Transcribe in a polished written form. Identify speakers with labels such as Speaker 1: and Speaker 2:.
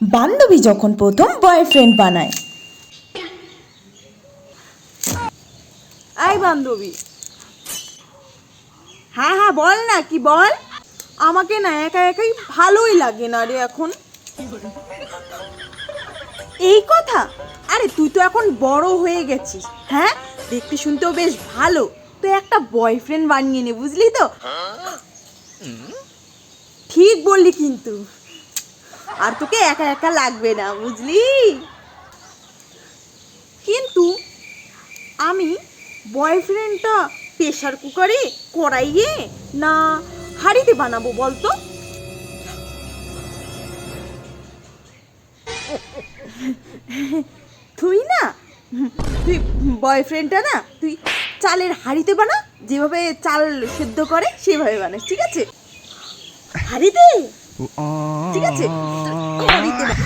Speaker 1: বান্ধবী যখন প্রথম বয়ফ্রেন্ড বানায়।
Speaker 2: এই বান্ধবী, হ্যাঁ হ্যাঁ বল না, কি বল। আমাকে না একা একাই ভালোই লাগে না রে এখন। এই কথা? আরে তুই তো এখন বড় হয়ে গেছিস, হ্যাঁ, দেখতে শুনতেও বেশ ভালো। তুই একটা বয়ফ্রেন্ড বানিয়ে নে, বুঝলি তো? ঠিক বললি কিন্তু। আর তোকে একা একা লাগবে না, বুঝলি? কিন্তু আমি বয়ফ্রেন্ডটা প্রেসার কুকারে, কড়াইয়ে, না হাঁড়িতে বানাবো বলতো? তুই না, তুই বয়ফ্রেন্ডটা না তুই চালের হাঁড়িতে বানা, যেভাবে চাল সেদ্ধ করে সেভাবে বানাস, ঠিক আছে? হাঁড়িতে, ঠিক আছে, হাঁড়িতে বানা।